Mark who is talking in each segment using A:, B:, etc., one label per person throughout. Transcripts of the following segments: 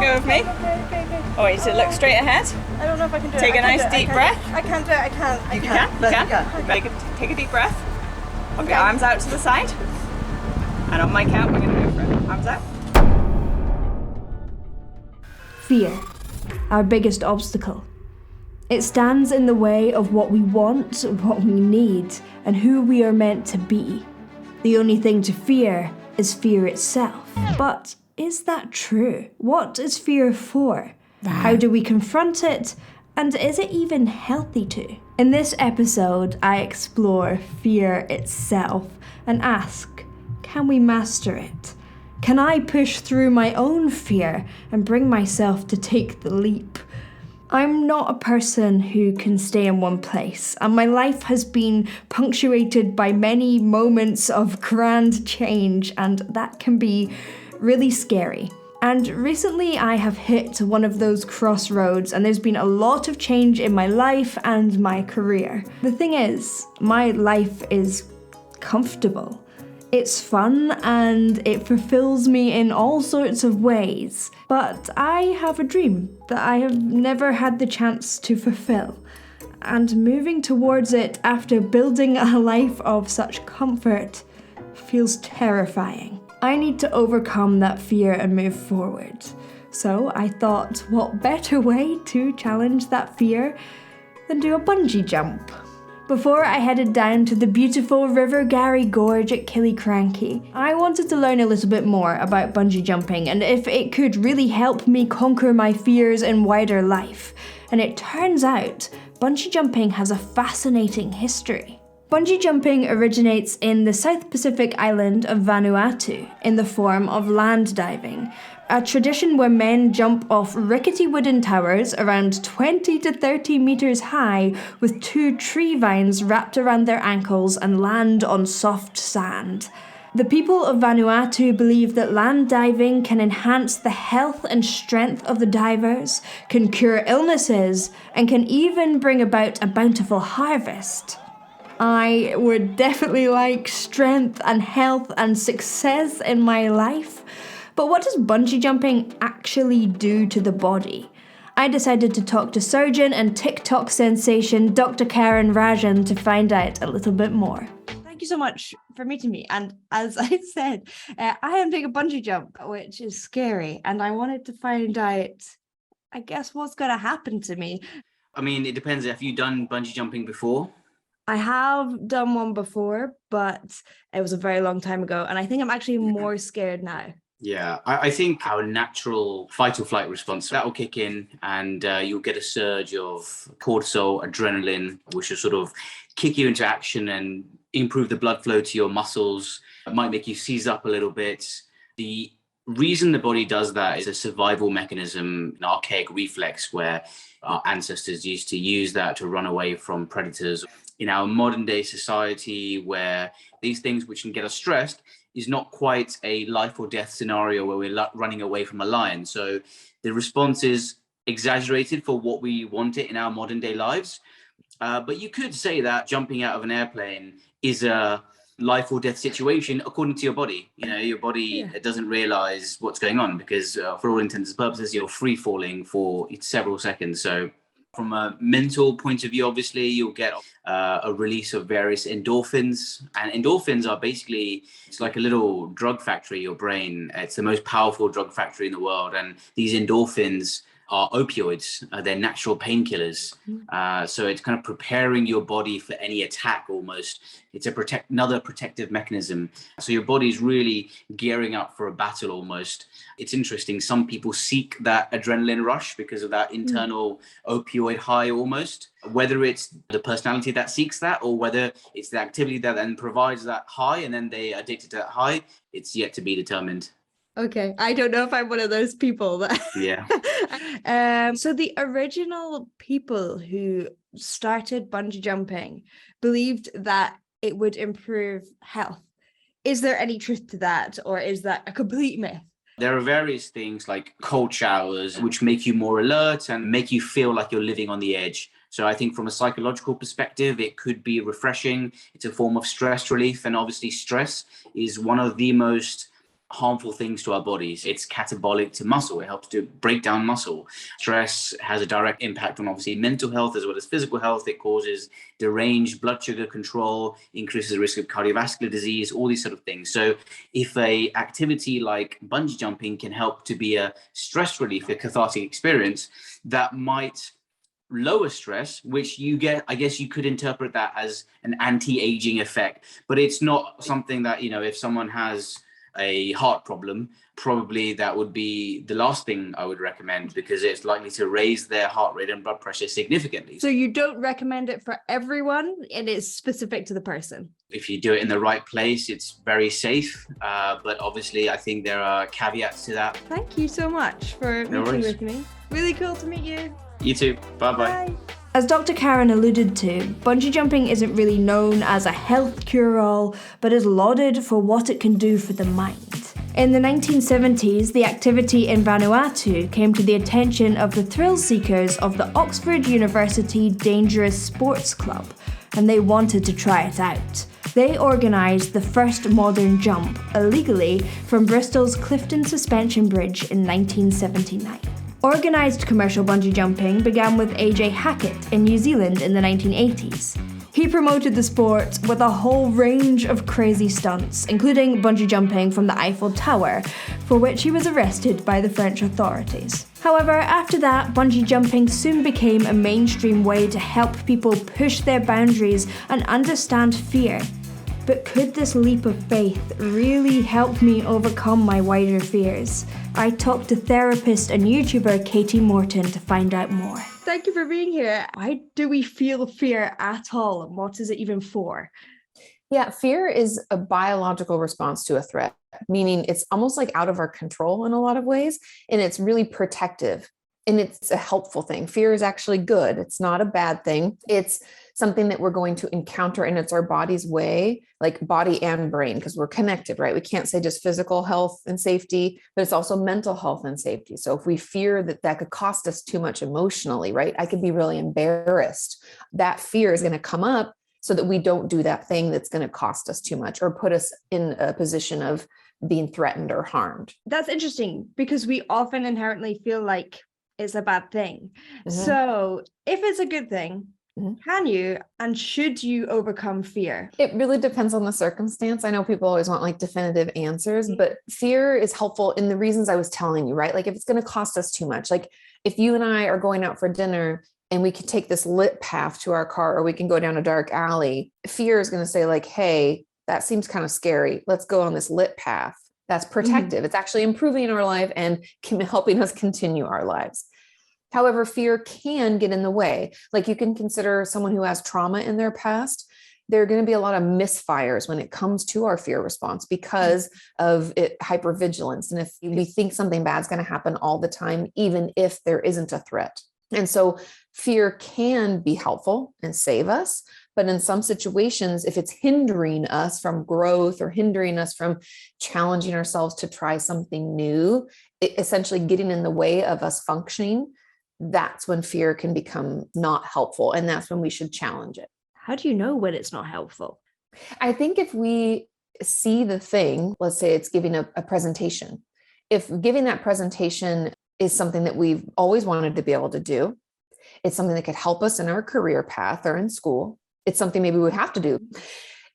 A: go with me?
B: Okay.
A: I want you to look straight ahead.
B: I don't know if I can do it.
A: Take a nice deep breath.
B: I can't do it. I can't.
A: You can. Take a deep breath. Put your arms out to the side. And on my count, we're going to go for it. Arms out.
C: Fear, our biggest obstacle. It stands in the way of what we want, what we need, and who we are meant to be. The only thing to fear is fear itself. But is that true? What is fear for? How do we confront it? And is it even healthy to? In this episode, I explore fear itself and ask, can we master it? Can I push through my own fear and bring myself to take the leap? I'm not a person who can stay in one place, and my life has been punctuated by many moments of grand change, and that can be really scary. And recently I have hit one of those crossroads, and there's been a lot of change in my life and my career. The thing is, my life is comfortable. It's fun and it fulfills me in all sorts of ways. But I have a dream that I have never had the chance to fulfill. And moving towards it after building a life of such comfort feels terrifying. I need to overcome that fear and move forward. So I thought, what better way to challenge that fear than do a bungee jump? Before I headed down to the beautiful River Garry Gorge at Killiecrankie, I wanted to learn a little bit more about bungee jumping and if it could really help me conquer my fears in wider life. And it turns out, bungee jumping has a fascinating history. Bungee jumping originates in the South Pacific island of Vanuatu in the form of land diving, a tradition where men jump off rickety wooden towers around 20 to 30 meters high with 2 tree vines wrapped around their ankles and land on soft sand. The people of Vanuatu believe that land diving can enhance the health and strength of the divers, can cure illnesses, and can even bring about a bountiful harvest. I would definitely like strength and health and success in my life. But what does bungee jumping actually do to the body? I decided to talk to surgeon and TikTok sensation Dr. Karen Rajan to find out a little bit more. Thank you so much for meeting me. And as I said, I am doing a bungee jump, which is scary. And I wanted to find out, I guess, what's going to happen to me.
D: I mean, it depends. Have you done bungee jumping before?
C: I have done one before, but it was a very long time ago. And I think I'm actually more scared now.
D: Yeah, I think our natural fight or flight response, that will kick in and you'll get a surge of cortisol, adrenaline, which will sort of kick you into action and improve the blood flow to your muscles. It might make you seize up a little bit. The reason the body does that is a survival mechanism, an archaic reflex where our ancestors used to use that to run away from predators. In our modern day society, where these things which can get us stressed is not quite a life or death scenario where we're running away from a lion. So the response is exaggerated for what we want it in our modern day lives. But you could say that jumping out of an airplane is a life or death situation according to your body. You know, your body doesn't realize what's going on because for all intents and purposes, you're free falling for several seconds. So from a mental point of view, obviously, you'll get a release of various endorphins. And endorphins are basically, it's like a little drug factory, your brain. It's the most powerful drug factory in the world. And these endorphins are opioids. They're natural painkillers. So it's kind of preparing your body for any attack almost. It's another protective mechanism. So your body's really gearing up for a battle almost. It's interesting. Some people seek that adrenaline rush because of that internal opioid high almost. Whether it's the personality that seeks that or whether it's the activity that then provides that high and then they are addicted to that high, it's yet to be determined.
C: Okay, I don't know if I'm one of those people.
D: Yeah.
C: So the original people who started bungee jumping believed that it would improve health. Is there any truth to that, or is that a complete myth?
D: There are various things like cold showers, which make you more alert and make you feel like you're living on the edge. So I think from a psychological perspective, it could be refreshing. It's a form of stress relief. And obviously stress is one of the most harmful things to our bodies. It's catabolic to muscle. It helps to break down muscle. Stress has a direct impact on obviously mental health as well as physical health. It causes deranged blood sugar control, increases the risk of cardiovascular disease, all these sort of things. So if a activity like bungee jumping can help to be a stress relief, a cathartic experience, that might lower stress, which you get, I guess you could interpret that as an anti-aging effect, but it's not something that, you know, if someone has a heart problem, probably that would be the last thing I would recommend, because it's likely to raise their heart rate and blood pressure significantly.
C: So you don't recommend it for everyone, and it's specific to the person.
D: If you do it in the right place, it's very safe. But obviously, I think there are caveats to that.
C: Thank you so much for meeting with me. Really cool to meet you.
D: You too. Bye-bye.
C: Bye. As Dr. Karen alluded to, bungee jumping isn't really known as a health cure-all, but is lauded for what it can do for the mind. In the 1970s, the activity in Vanuatu came to the attention of the thrill seekers of the Oxford University Dangerous Sports Club, and they wanted to try it out. They organised the first modern jump, illegally, from Bristol's Clifton Suspension Bridge in 1979. Organised commercial bungee jumping began with AJ Hackett in New Zealand in the 1980s. He promoted the sport with a whole range of crazy stunts, including bungee jumping from the Eiffel Tower, for which he was arrested by the French authorities. However, after that, bungee jumping soon became a mainstream way to help people push their boundaries and understand fear. But could this leap of faith really help me overcome my wider fears? I talked to therapist and YouTuber Katie Morton to find out more. Thank you for being here. Why do we feel fear at all, and what is it even for?
E: Yeah, fear is a biological response to a threat, meaning it's almost like out of our control in a lot of ways, and it's really protective, and it's a helpful thing. Fear is actually good. It's not a bad thing. It's something that we're going to encounter, and it's our body's way, like body and brain, because we're connected, right? We can't say just physical health and safety, but it's also mental health and safety. So if we fear that that could cost us too much emotionally, right? I could be really embarrassed. That fear is going to come up so that we don't do that thing that's going to cost us too much or put us in a position of being threatened or harmed.
C: That's interesting, because we often inherently feel like it's a bad thing. Mm-hmm. So if it's a good thing, can you and should you overcome fear?
E: It really depends on the circumstance. I know people always want like definitive answers, but fear is helpful in the reasons I was telling you, right? Like if it's going to cost us too much, like if you and I are going out for dinner and we can take this lit path to our car, or we can go down a dark alley, fear is going to say like, hey, that seems kind of scary. Let's go on this lit path. That's protective. It's actually improving our life and helping us continue our lives. However, fear can get in the way. Like you can consider someone who has trauma in their past. There are going to be a lot of misfires when it comes to our fear response because of hypervigilance. And if we think something bad is going to happen all the time, even if there isn't a threat. And so fear can be helpful and save us. But in some situations, if it's hindering us from growth or hindering us from challenging ourselves to try something new, essentially getting in the way of us functioning, that's when fear can become not helpful. And that's when we should challenge it.
C: How do you know when it's not helpful?
E: I think if we see the thing, let's say it's giving a presentation. If giving that presentation is something that we've always wanted to be able to do, it's something that could help us in our career path or in school. It's something maybe we have to do.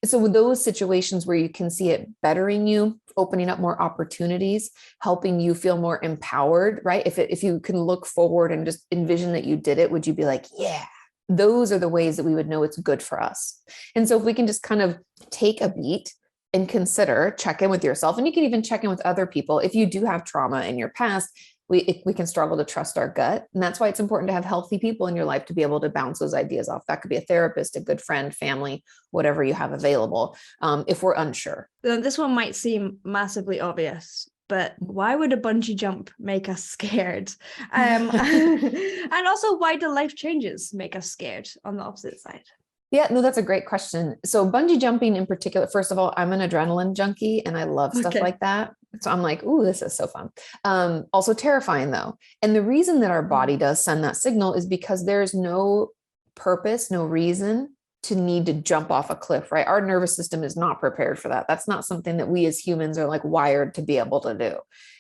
E: So with those situations where you can see it bettering you, opening up more opportunities, helping you feel more empowered, right? If you can look forward and just envision that you did it, would you be like, yeah, those are the ways that we would know it's good for us. And so if we can just kind of take a beat and consider, check in with yourself, and you can even check in with other people. If you do have trauma in your past, we can struggle to trust our gut. And that's why it's important to have healthy people in your life to be able to bounce those ideas off. That could be a therapist, a good friend, family, whatever you have available, if we're unsure.
C: This one might seem massively obvious, but why would a bungee jump make us scared? And also, why do life changes make us scared on the opposite side?
E: Yeah, no, that's a great question. So bungee jumping in particular, first of all, I'm an adrenaline junkie and I love stuff like that. So I'm like, ooh, this is so fun. Also terrifying though. And the reason that our body does send that signal is because there's no purpose, no reason to need to jump off a cliff, right? Our nervous system is not prepared for that. That's not something that we as humans are like wired to be able to do.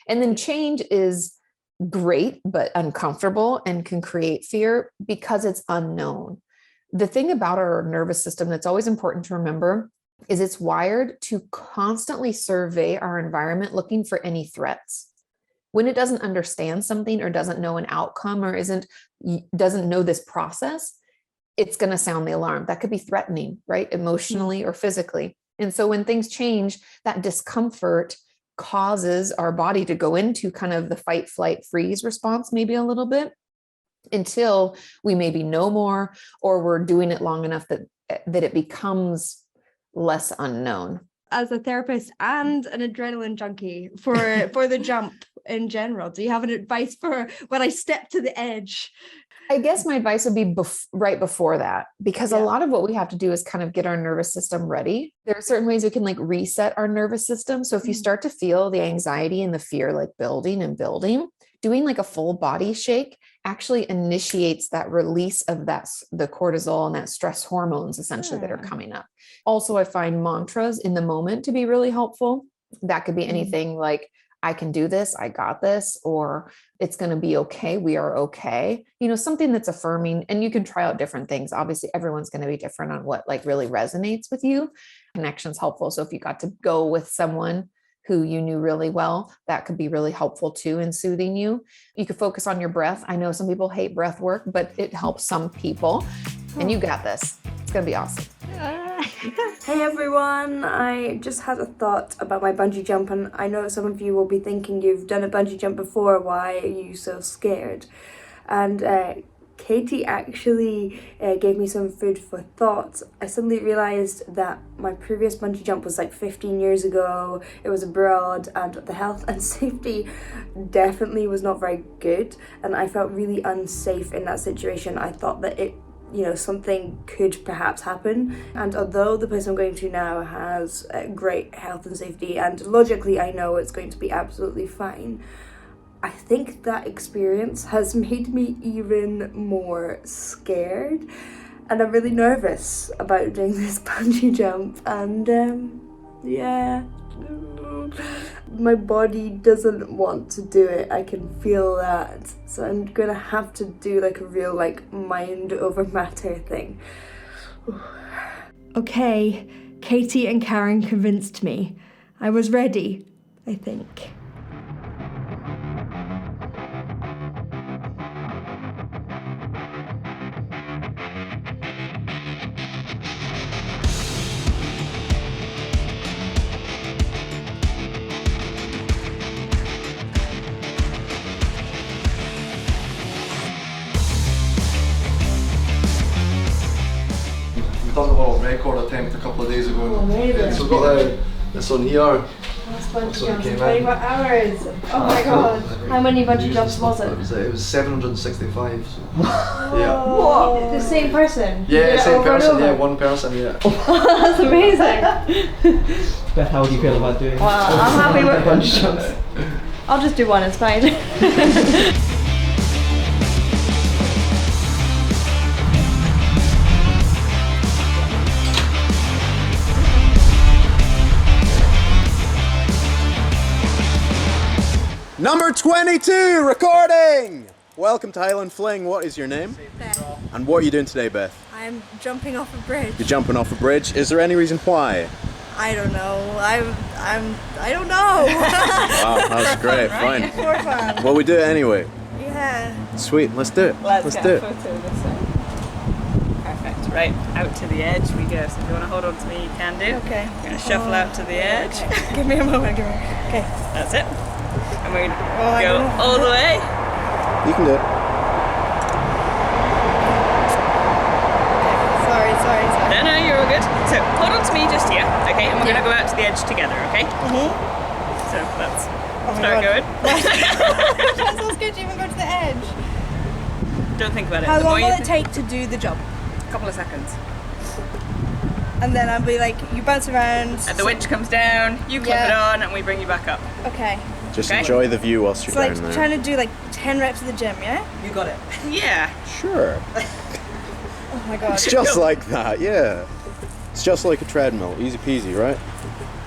E: And then change is great, but uncomfortable and can create fear because it's unknown. The thing about our nervous system that's always important to remember is it's wired to constantly survey our environment looking for any threats. When it doesn't understand something or doesn't know an outcome or doesn't know this process, it's going to sound the alarm. That could be threatening, right? Emotionally or physically. And so when things change, that discomfort causes our body to go into kind of the fight, flight, freeze response, maybe a little bit, until we maybe know more, or we're doing it long enough that it becomes less unknown.
C: As a therapist and an adrenaline junkie for the jump in general, do you have an advice for when I step to the edge?
E: I guess my advice would be right before that, because a lot of what we have to do is kind of get our nervous system ready. There are certain ways we can like reset our nervous system. So if you start to feel the anxiety and the fear like building and building, doing like a full body shake actually initiates that release of the cortisol and that stress hormones essentially that are coming up. Also, I find mantras in the moment to be really helpful. That could be anything like, I can do this, I got this, or it's going to be okay, we are okay. Something that's affirming, and you can try out different things. Obviously, everyone's going to be different on what like really resonates with you. Connection's helpful. So if you got to go with someone who you knew really well, that could be really helpful too in soothing you. You could focus on your breath. I know some people hate breath work, but it helps some people, and you got this. It's going to be awesome.
F: Hey everyone, I just had a thought about my bungee jump, and I know some of you will be thinking you've done a bungee jump before, why are you so scared? And Katie actually gave me some food for thought. I suddenly realised that my previous bungee jump was like 15 years ago, it was abroad, and the health and safety definitely was not very good, and I felt really unsafe in that situation. I thought that something could perhaps happen. And although the place I'm going to now has great health and safety, and logically I know it's going to be absolutely fine, I think that experience has made me even more scared. And I'm really nervous about doing this bungee jump. And my body doesn't want to do it. I can feel that. So I'm gonna have to do like a real like mind over matter thing.
C: Okay, Katie and Karen convinced me. I was ready, I think.
G: Done a little record attempt a couple of days ago.
F: Oh, amazing.
G: Yeah, so we've got this on here.
F: That's bungee
G: So it
F: jumps
G: came
F: in
G: in.
F: 24 hours. Oh my god. How many bungee jumps was it?
G: It was 765. So.
F: What? The same person?
G: Yeah,
F: Did it
G: same
F: over and
G: person.
F: over?
G: Yeah, one person. Yeah.
F: That's amazing.
H: Beth, how do you feel about doing?
F: Well, I'm happy with
H: bungee jumps.
F: I'll just do one, it's fine.
I: Number 22, recording! Welcome to Highland Fling. What is your name?
B: Beth,
I: And what are you doing today, Beth?
B: I'm jumping off a bridge.
I: You're jumping off a bridge. Is there any reason why?
B: I don't know. I don't know.
I: Wow, that's great. Fine.
B: For fun.
I: Well, we do it anyway.
B: Yeah.
I: Sweet. Let's do it.
A: Let's get
I: do
A: a
I: it.
A: photo this way. Perfect. Right, out to the edge we go. So if you want to hold on to me, you can do.
B: Okay.
A: I'm going to shuffle out to the edge.
B: Okay. Give me a moment. Okay.
A: That's it. And we're going
B: I
A: to go
B: don't know.
A: all the way.
I: You can do it.
B: Sorry.
A: No, you're all good. So hold on to me just here, okay? And we're going to go out to the edge together, okay? So let's start going.
B: That sounds good to even go to the edge.
A: Don't think about it.
B: How
A: The
B: long
A: more
B: will
A: you
B: it take to do the jump?
A: A couple of seconds.
B: And then I'll be like, you bounce around.
A: And the winch comes down, you clip it on, and we bring you back up.
B: Okay.
I: Just
A: Okay.
I: enjoy the view whilst
B: It's
I: you're
B: like
I: down there.
B: trying to do like 10 reps at the gym, yeah?
H: You got it.
A: Yeah.
I: Sure.
B: Oh my god.
I: It's just like that, yeah. It's just like a treadmill. Easy peasy, right?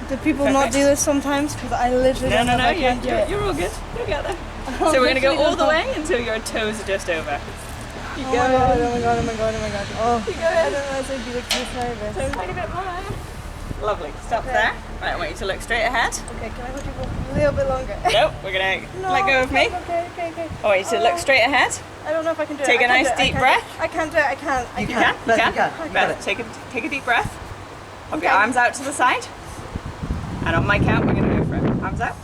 B: Do people not do this sometimes? Because I literally
A: No,
B: don't
A: no,
B: know
A: no,
B: if I can do it.
A: you're all good. You'll get there. So we're going to go all the way until your toes are just over. You
B: Oh
A: go.
B: my god, oh my god, oh my god, oh my god. Oh,
A: You go.
B: I don't realize I'd be like this nervous.
A: Toes like a bit more. Lovely. Stop there. Right, I want you to look straight ahead.
B: Okay, can I hold you for a little bit longer?
A: Nope, we're going to
B: No,
A: let go of me.
B: Okay.
A: I want you to look straight ahead.
B: I don't know if I can do
A: Take
B: it.
A: a nice deep breath.
B: I can't do it. I can't.
A: You can. Right, take a deep breath. Pop your arms out to the side. And on my count, we're going to go for it. Arms out.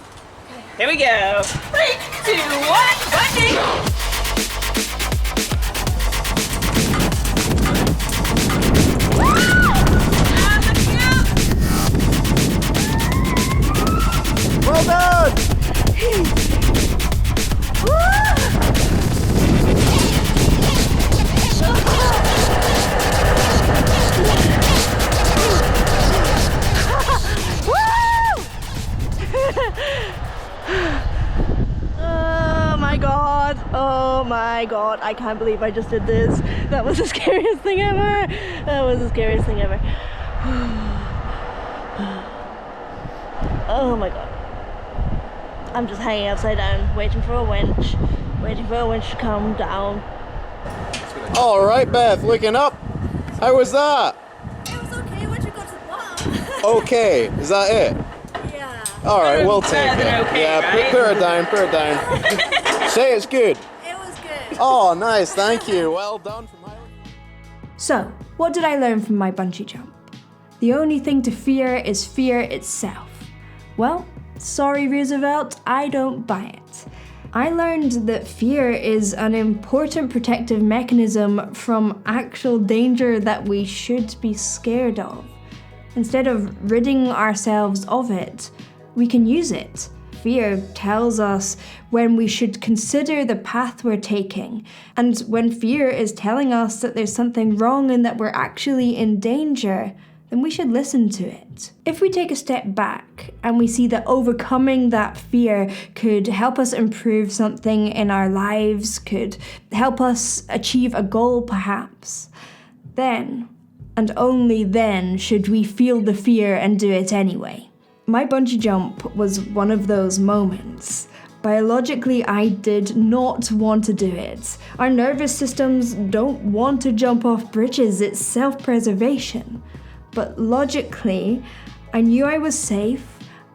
A: Here we go. 3, 2, 1, bungee.
I: Well done!
B: Oh my god, I can't believe I just did this. That was the scariest thing ever. That was the scariest thing ever. Oh my god. I'm just hanging upside down, waiting for a winch to come down.
I: All right, Beth, looking up. How was that?
B: It was okay once you got to the bottom.
I: Okay, is that it?
B: Yeah.
I: All right, we'll take
A: Better
I: it.
A: than okay,
I: Yeah,
A: right?
I: put her down. Say it's good.
B: It was good.
I: Oh, nice, thank you. Well done from Highland.
C: So, what did I learn from my bungee jump? The only thing to fear is fear itself. Well, sorry Roosevelt, I don't buy it. I learned that fear is an important protective mechanism from actual danger that we should be scared of. Instead of ridding ourselves of it, we can use it. Fear tells us when we should consider the path we're taking, and when fear is telling us that there's something wrong and that we're actually in danger, then we should listen to it. If we take a step back and we see that overcoming that fear could help us improve something in our lives, could help us achieve a goal perhaps, then, and only then, should we feel the fear and do it anyway. My bungee jump was one of those moments. Biologically, I did not want to do it. Our nervous systems don't want to jump off bridges, it's self-preservation. But logically, I knew I was safe,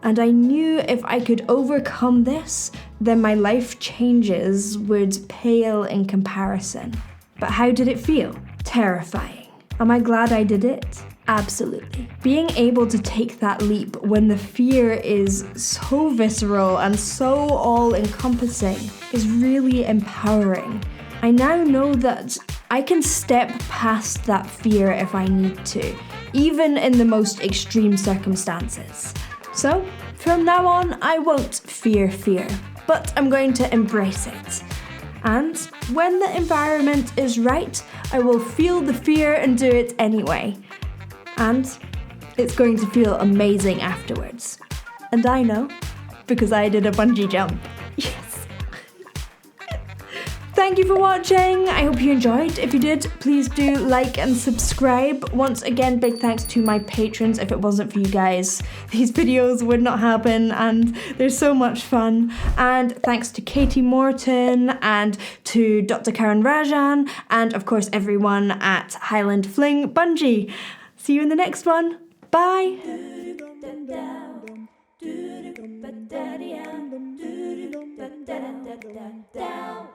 C: and I knew if I could overcome this, then my life changes would pale in comparison. But how did it feel? Terrifying. Am I glad I did it? Absolutely. Being able to take that leap when the fear is so visceral and so all-encompassing is really empowering. I now know that I can step past that fear if I need to, even in the most extreme circumstances. So, from now on, I won't fear fear, but I'm going to embrace it. And when the environment is right, I will feel the fear and do it anyway. And it's going to feel amazing afterwards. And I know, because I did a bungee jump. Yes. Thank you for watching. I hope you enjoyed. If you did, please do like and subscribe. Once again, big thanks to my patrons. If it wasn't for you guys, these videos would not happen, and they're so much fun. And thanks to Katie Morton and to Dr. Karen Rajan, and of course everyone at Highland Fling Bungee. See you in the next one. Bye. Down.